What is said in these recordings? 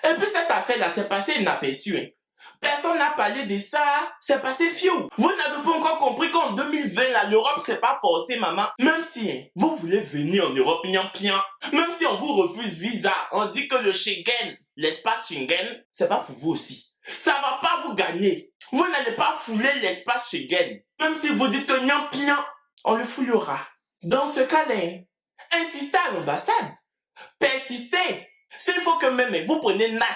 Et puis cette affaire-là, c'est passé inaperçu. Hein. Personne n'a parlé de ça, c'est passé fiou. Vous n'avez pas encore compris qu'en 2020, là, l'Europe, c'est pas forcé, maman. Même si hein, vous voulez venir en Europe, même si on vous refuse visa, on dit que le Schengen, l'espace Schengen, c'est pas pour vous aussi. Ça va pas vous gagner. Vous n'allez pas fouler l'espace Schengen. Même si vous dites que on le foulera. Dans ce cas-là, insistez à l'ambassade. Persistez. S'il faut que même vous preniez Nat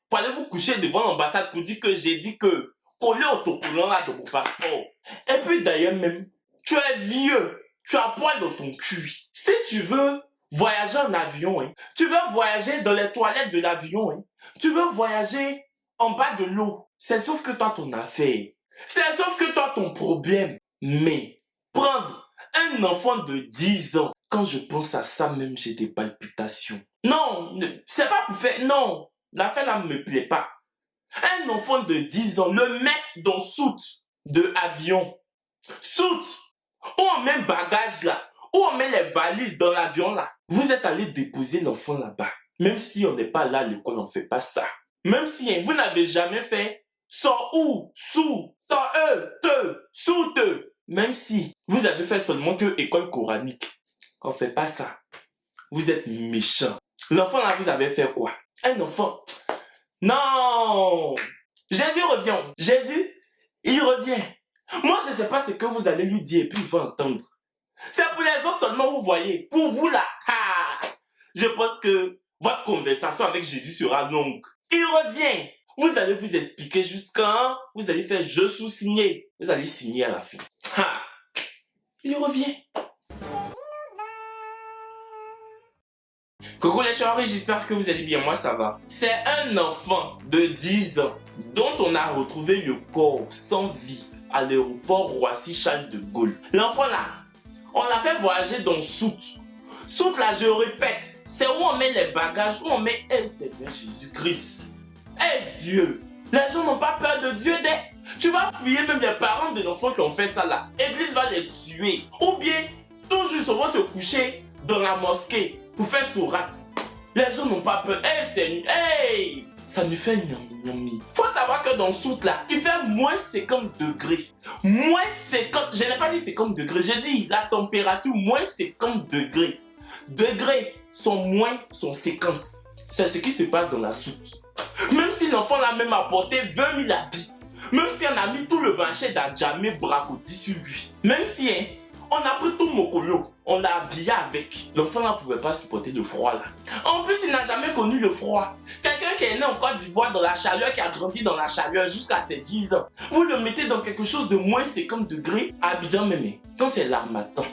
pour aller vous coucher devant l'ambassade pour dire que j'ai dit que coller autocollant là de mon passeport. Et puis d'ailleurs même, tu es vieux, tu as poil dans ton cul. Si tu veux voyager en avion, hein, tu veux voyager dans les toilettes de l'avion, hein, tu veux voyager en bas de l'eau, c'est sauf que toi ton affaire, c'est sauf que toi ton problème. Mais prendre un enfant de 10 ans, quand je pense à ça même j'ai des palpitations. Non, c'est pas pour faire, non. L'affaire là me plaît pas. Un enfant de 10 ans, le mettre dans soute de avion. Soute. Où on met le bagage là. Où on met les valises dans l'avion là. Vous êtes allé déposer l'enfant là-bas. Même si on n'est pas là à l'école, on fait pas ça. Même si hein, vous n'avez jamais fait sans ou, sous, sans sous te. Même si vous avez fait seulement que école coranique. On fait pas ça. Vous êtes méchants. L'enfant là, vous avez fait quoi? Un enfant. Non! Jésus revient. Jésus, il revient. Moi, je ne sais pas ce que vous allez lui dire et puis il va entendre. C'est pour les autres seulement, vous voyez. Pour vous là, je pense que votre conversation avec Jésus sera longue. Il revient. Vous allez vous expliquer jusqu'à vous allez faire je sous-signer. Vous allez signer à la fin. Il revient. Coucou les chéris, j'espère que vous allez bien, moi ça va. C'est un enfant de 10 ans dont on a retrouvé le corps sans vie à l'aéroport Roissy-Charles de Gaulle. L'enfant là, on l'a fait voyager dans soute. Soute là, je répète, c'est où on met les bagages, où on met Seigneur Jésus-Christ. Dieu, les gens n'ont pas peur de Dieu. Tu vas fouiller même les parents de l'enfant qui ont fait ça là. L'église va les tuer. Ou bien, toujours ils vont se coucher dans la mosquée pour faire sourate. Les gens n'ont pas peur. Seigneur, ça me fait nyami. Faut savoir que dans le soute là, il fait moins 50 degrés. Moins 50, je n'ai pas dit 50 degrés, j'ai dit la température moins 50 degrés. Degrés sont moins, sont 50. C'est ce qui se passe dans la soute. Même si l'enfant l'a même apporté 20 000 habits. Même si on a mis tout le marché d'Adjamé Bracodi sur lui. Même si on a pris tout Mokolo, on l'a habillé avec. L'enfant ne pouvait pas supporter le froid là. En plus, il n'a jamais connu le froid. Quelqu'un qui est né en Côte d'Ivoire dans la chaleur, qui a grandi dans la chaleur jusqu'à ses 10 ans. Vous le mettez dans quelque chose de moins 50 degrés à Abidjan même. Quand c'est l'harmattan.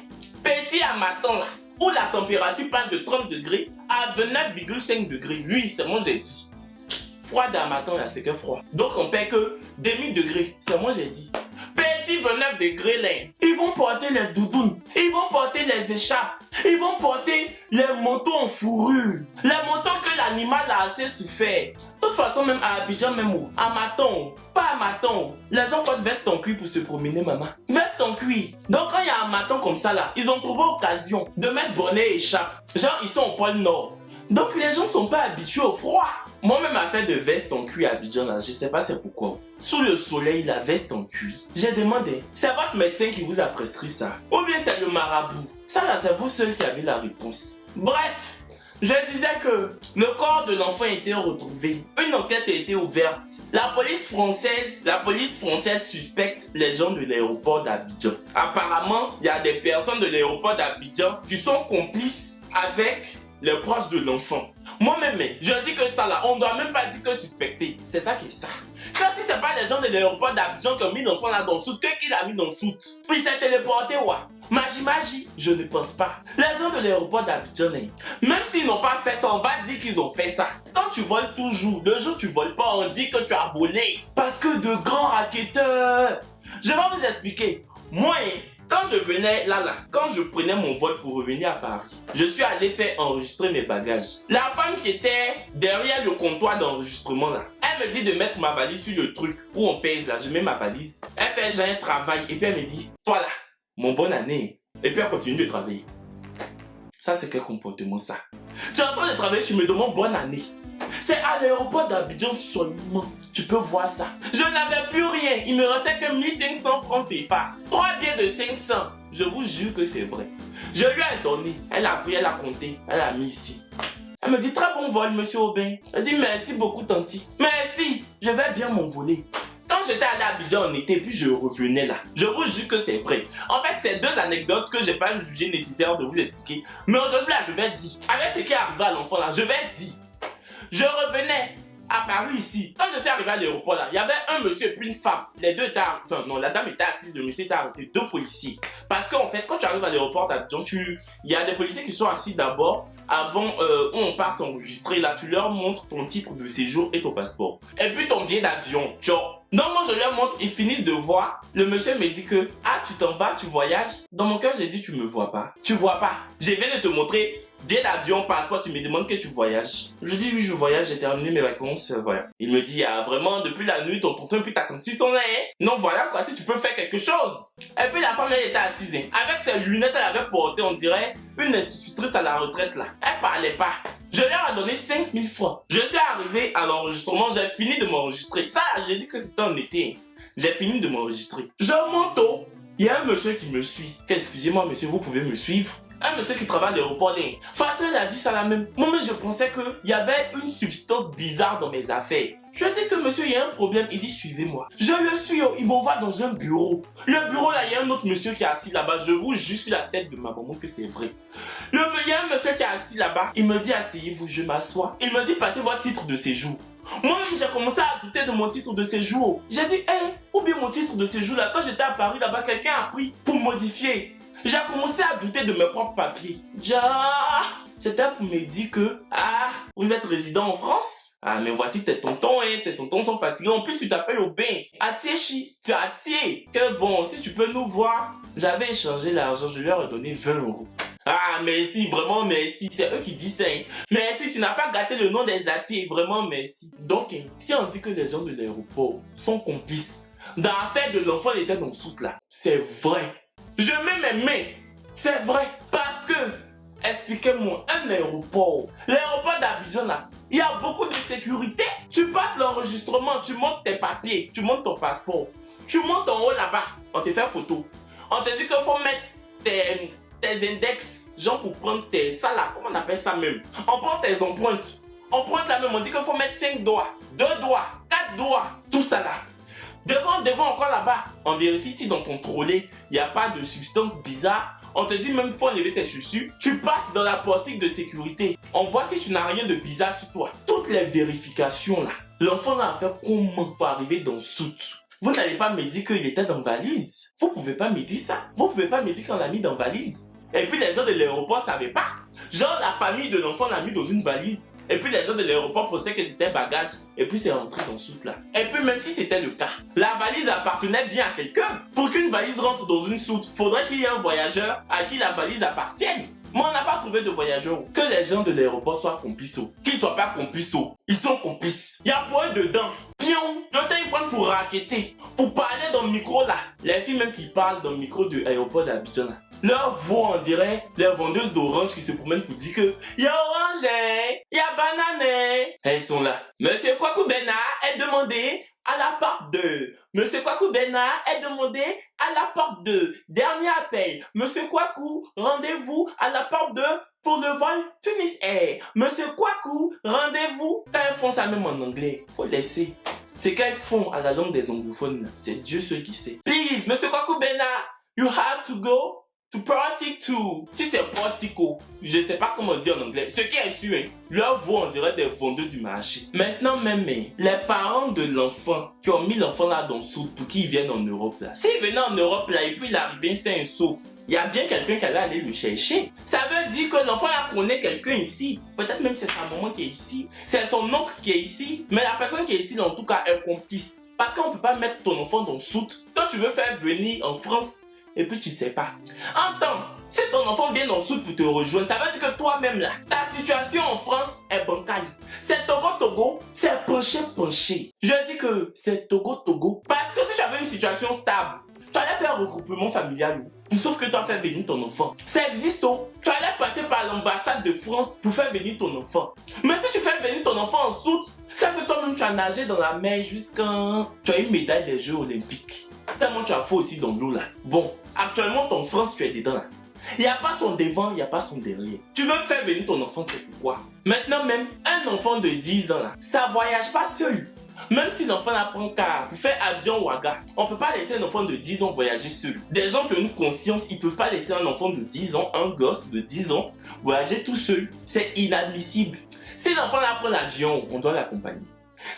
Petit harmattan là, où la température passe de 30 degrés à 29,5 degrés. Oui, c'est moi j'ai dit. Froid d'harmattan là, c'est que froid. Donc on perd que demi-degré. C'est moi j'ai dit. 29 degrés là. Ils vont porter les doudounes, ils vont porter les échappes, ils vont porter les manteaux en fourrure, les manteaux que l'animal a assez souffert. De toute façon, même à Abidjan, même où, à Maton, pas à Maton, les gens portent veste en cuir pour se promener, maman. Veste en cuir. Donc quand il y a un Maton comme ça là, ils ont trouvé occasion de mettre bonnet et échappe. Genre, ils sont au pôle Nord. Donc les gens sont pas habitués au froid. Moi-même à faire de veste en cuir à Abidjan là, je sais pas c'est pourquoi. Sous le soleil, la veste en cuir. J'ai demandé, c'est votre médecin qui vous a prescrit ça? Ou bien c'est le marabout? Ça là, c'est vous seul qui avez la réponse. Bref, je disais que le corps de l'enfant a été retrouvé. Une enquête a été ouverte. La police française suspecte les gens de l'aéroport d'Abidjan. Apparemment, il y a des personnes de l'aéroport d'Abidjan qui sont complices avec les proches de l'enfant. Moi-même, je dis que ça là, on doit même pas dire que suspecter. C'est ça qui est ça. Quand si c'est pas les gens de l'aéroport d'Abidjan qui ont mis l'enfant là dans le soute, qui l'a mis dans le soute? Puis il s'est téléporté, ouais. Magie, je ne pense pas. Les gens de l'aéroport d'Abidjan, même s'ils n'ont pas fait ça, on va dire qu'ils ont fait ça. Quand tu voles toujours, le jour où tu voles pas, on dit que tu as volé. Parce que de grands racketeurs. Je vais vous expliquer. Moi, quand je venais quand je prenais mon vol pour revenir à Paris, je suis allé faire enregistrer mes bagages. La femme qui était derrière le comptoir d'enregistrement là, elle me dit de mettre ma valise sur le truc où on pèse là. Je mets ma valise. Elle fait j'ai un travail et puis elle me dit, toi là, mon bonne année. Et puis elle continue de travailler. Ça c'est quel comportement ça? Tu es en train de travailler, tu me demandes bonne année. C'est à l'aéroport d'Abidjan seulement. Tu peux voir ça. Je n'avais plus rien. Il me restait que 1500 francs CFA. 3 billets de 500. Je vous jure que c'est vrai. Je lui ai donné. Elle a pris, elle a compté. Elle a mis ici. Elle me dit, très bon vol, monsieur Aubin. Elle dit, merci beaucoup, tanti. Merci. Je vais bien m'envoler. Quand j'étais allé à Abidjan en été, puis je revenais là. Je vous jure que c'est vrai. En fait, c'est 2 anecdotes que j'ai pas jugé nécessaire de vous expliquer. Mais aujourd'hui, là, je vais dire. Avec ce qui est arrivé à l'enfant là, je vais dire. Je revenais à Paris ici. Quand je suis arrivé à l'aéroport là, il y avait un monsieur et puis une femme. Les deux étaient... Enfin, non, la dame était assise, le monsieur était arrêté. 2 policiers. Parce qu'en fait, quand tu arrives à l'aéroport d'Abidjan, il y a des policiers qui sont assis d'abord avant où on part s'enregistrer. Là, tu leur montres ton titre de séjour et ton passeport. Et puis ton billet d'avion. Genre, normalement, je leur montre, ils finissent de voir. Le monsieur me dit que, ah, tu t'en vas, tu voyages. Dans mon cœur, j'ai dit, tu me vois pas. Tu vois pas. Je viens de te montrer billet d'avion, passeport, tu me demandes que tu voyages. Je dis, oui, je voyage, j'ai terminé mes vacances, voilà. Il me dit, ah, vraiment, depuis la nuit, ton tonton puis ta tante, ils sont là, hein. Non, voilà, quoi, si tu peux faire quelque chose. Et puis la femme, elle était assise, hein. Avec ses lunettes, elle avait porté, on dirait, une institutrice à la retraite, là. Elle parlait pas. Je leur ai donné 5000 francs. Je suis arrivé à l'enregistrement, j'ai fini de m'enregistrer. Ça, j'ai dit que c'était en été. J'ai fini de m'enregistrer. Je monte haut. Il y a un monsieur qui me suit. Excusez-moi, monsieur, vous pouvez me suivre? Un monsieur qui travaille à l'aéroport, Facile a dit ça la même. Moi-même, je pensais qu'il y avait une substance bizarre dans mes affaires. Je lui ai dit que monsieur, il y a un problème. Il dit, suivez-moi. Je le suis, il m'envoie dans un bureau. Le bureau, là, il y a un autre monsieur qui est assis là-bas. Je vous jure sur la tête de ma maman que c'est vrai. Il y a un monsieur qui est assis là-bas. Il me dit, asseyez-vous, je m'assois. Il me dit, passez votre titre de séjour. Moi-même, j'ai commencé à douter de mon titre de séjour. J'ai dit, ou bien mon titre de séjour, là, quand j'étais à Paris, là-bas, quelqu'un a pris pour modifier. J'ai commencé à douter de mes propres papiers. C'était pour me dire que, vous êtes résident en France? Ah, mais voici tes tontons, tes tontons sont fatigués. En plus, tu t'appelles Aubin. Atiechi, tu as Atie. Que bon, si tu peux nous voir. J'avais échangé l'argent, je leur ai donné 20 €. Ah, merci, vraiment merci. C'est eux qui disent ça. Hein. Merci, tu n'as pas gâté le nom des Atiers. Vraiment merci. Donc, si on dit que les gens de l'aéroport sont complices dans l'affaire de l'enfant qui était dans le soute là, c'est vrai. Je mets mes mains. C'est vrai. Parce que, expliquez-moi, un aéroport, l'aéroport d'Abidjan là, il y a beaucoup de sécurité. Tu passes l'enregistrement, tu montes tes papiers, tu montes ton passeport. Tu montes en haut là-bas, on te fait photo. On te dit qu'il faut mettre tes index, genre pour prendre tes... Ça là, comment on appelle ça même? On prend tes empreintes. On prend la même, on dit qu'il faut mettre 5 doigts, 2 doigts, 4 doigts, tout ça là. Devant encore là-bas, on vérifie si dans ton trolley, il n'y a pas de substance bizarre. On te dit même qu'il faut enlever tes chaussures. Tu passes dans la portique de sécurité. On voit si tu n'as rien de bizarre sur toi. Toutes les vérifications là. L'enfant là a fait comment pour arriver dans soute? Vous n'allez pas me dire qu'il était dans valise. Vous pouvez pas me dire ça. Vous pouvez pas me dire qu'on l'a mis dans valise. Et puis les gens de l'aéroport savaient pas. Genre la famille de l'enfant l'a mis dans une valise. Et puis les gens de l'aéroport pensaient que c'était bagage. Et puis c'est rentré dans soute là. Et puis même si c'était le cas, la valise appartenait bien à quelqu'un. Pour qu'une valise rentre dans une soute, faudrait qu'il y ait un voyageur à qui la valise appartienne. Mais on n'a pas trouvé de voyageur. Que les gens de l'aéroport soient complices. Qu'ils soient pas complices. Ils sont complices. Il y a pour eux dedans. Pion. L'autre ils prennent pour raqueter. Pour parler dans le micro là. Les filles même qui parlent dans le micro de l'aéroport d'Abidjan là. Leur voix, on dirait les vendeuses d'orange qui se promènent pour dire que y a orange, y a banane. Elles sont là. Monsieur Kwaku Bena est demandé à la porte 2. Monsieur Kwaku Bena est demandé à la porte 2. Dernier appel. Monsieur Kwaku, rendez-vous à la porte 2 pour le vol Tunis Air. Monsieur Kwaku, rendez-vous. Quand elles font ça même en anglais, faut laisser. C'est qu'elles font à la langue des anglophones. C'est Dieu seul qui sait. Please, Monsieur Kwaku Bena, you have to go to Portic 2. Si c'est Portico, je sais pas comment dire en anglais. Ce qui est sûr, leur voix on dirait des vendeuses du marché. Maintenant même, les parents de l'enfant qui ont mis l'enfant là dans le soute pour qu'il vienne en Europe là. S'il venait en Europe là et puis il arrivait sain et sauf, il y a bien quelqu'un qui allait aller le chercher. Ça veut dire que l'enfant là connaît quelqu'un ici. Peut-être même c'est sa maman qui est ici. C'est son oncle qui est ici. Mais la personne qui est ici là, en tout cas est complice. Parce qu'on peut pas mettre ton enfant dans le soute. Toi tu veux faire venir en France. Et puis tu sais pas. Entends, si ton enfant vient dans le soute pour te rejoindre, ça veut dire que toi-même là, ta situation en France est bancale. C'est Togo, c'est penché. Je dis que c'est Togo. Parce que si tu avais une situation stable, Tu allais faire un regroupement familial. Sauf que tu as fait venir ton enfant. Ça existe, oh. Tu allais passer par l'ambassade de France pour faire venir ton enfant. Mais si tu fais venir ton enfant en soute, ça fait toi-même tu as nagé dans la mer jusqu'à... Tu as une médaille des Jeux Olympiques. Tellement tu as fait aussi dans l'eau là. Bon, actuellement ton France tu es dedans là. Il n'y a pas son devant, il n'y a pas son derrière. Tu veux faire venir ton enfant, c'est pourquoi. Maintenant même, un enfant de 10 ans là, ça voyage pas seul. Même si l'enfant apprend car pour faire Abidjan-Ouaga, on ne peut pas laisser un enfant de 10 ans voyager seul. Des gens qui ont une conscience, ils ne peuvent pas laisser un enfant de 10 ans, un gosse de 10 ans, voyager tout seul. C'est inadmissible. Si l'enfant apprend l'avion, on doit l'accompagner.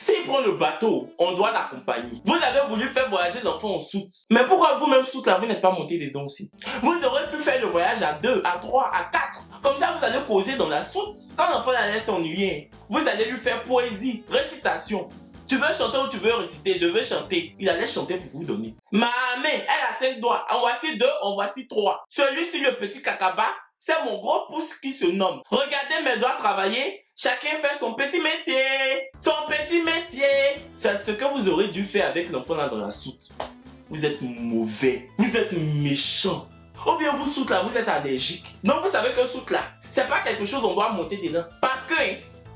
S'il prend le bateau, on doit l'accompagner. Vous avez voulu faire voyager l'enfant en soute. Mais pourquoi vous-même soute là, vous n'êtes pas monté dedans aussi? Vous aurez pu faire le voyage à 2, à 3, à 4. Comme ça, vous allez causer dans la soute. Quand l'enfant allait s'ennuyer, vous allez lui faire poésie, récitation. Tu veux chanter ou tu veux réciter? Je veux chanter. Il allait chanter pour vous donner. Ma main, elle a 5 doigts. En voici 2, en voici 3. Celui-ci, le petit cacaba, c'est mon gros pouce qui se nomme. Regardez mes doigts travailler. Chacun fait son petit métier. Son petit métier. C'est ce que vous aurez dû faire avec l'enfant là dans la soute. Vous êtes mauvais. Vous êtes méchant. Ou bien vous soute là, vous êtes allergique. Donc vous savez que soute là, c'est pas quelque chose on doit monter dedans. Parce que...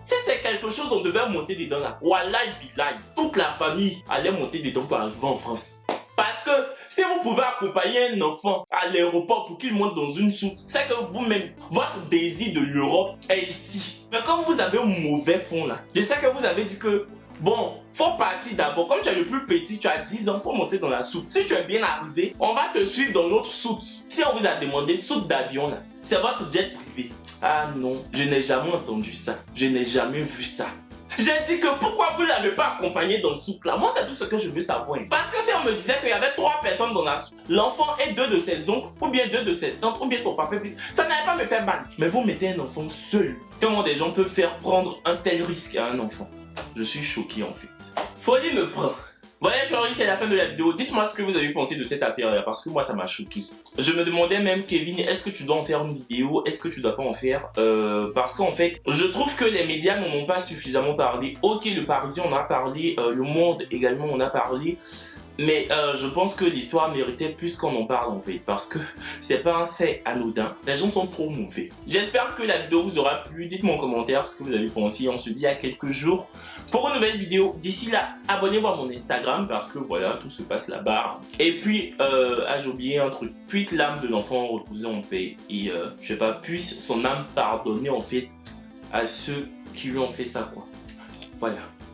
si c'est quelque chose on devait monter dedans là, wallahi billahi, toute la famille allait monter dedans pour arriver en France. Parce que si vous pouvez accompagner un enfant à l'aéroport pour qu'il monte dans une soute, c'est que vous-même, votre désir de l'Europe est ici. Mais comme vous avez un mauvais fond là, je sais que vous avez dit que, bon, faut partir d'abord. Comme tu es le plus petit, tu as 10 ans, faut monter dans la soute. Si tu es bien arrivé, on va te suivre dans notre soute. Si on vous a demandé soute d'avion là, c'est votre jet privé. Ah non, je n'ai jamais entendu ça. Je n'ai jamais vu ça. J'ai dit que pourquoi vous ne l'avez pas accompagné dans le soute là? Moi, c'est tout ce que je veux savoir. Parce que si on me disait qu'il y avait 3 personnes dans la soute, l'enfant et 2 de ses oncles, ou bien 2 de ses tantes, ou bien son papa, ça n'allait pas me faire mal. Mais vous mettez un enfant seul. Comment des gens peuvent faire prendre un tel risque à un enfant? Je suis choqué en fait. Folie me prend. Voilà, c'est la fin de la vidéo. Dites-moi ce que vous avez pensé de cette affaire-là, parce que moi, ça m'a choqué. Je me demandais même, Kevin, est-ce que tu dois en faire une vidéo? Est-ce que tu dois pas en faire? Parce qu'en fait, je trouve que les médias n'en ont pas suffisamment parlé. Ok, le Parisien en a parlé, le Monde également en a parlé. Mais je pense que l'histoire méritait plus qu'on en parle en fait, parce que c'est pas un fait anodin. Les gens sont trop mauvais. J'espère que la vidéo vous aura plu. Dites-moi en commentaire ce que vous avez pensé. On se dit à quelques jours pour une nouvelle vidéo. D'ici là, abonnez-vous à mon Instagram parce que voilà, tout se passe là-bas. Et puis, j'ai oublié un truc. Puisse l'âme de l'enfant reposer en paix. Et je sais pas, puisse son âme pardonner en fait à ceux qui lui ont fait ça quoi. Voilà.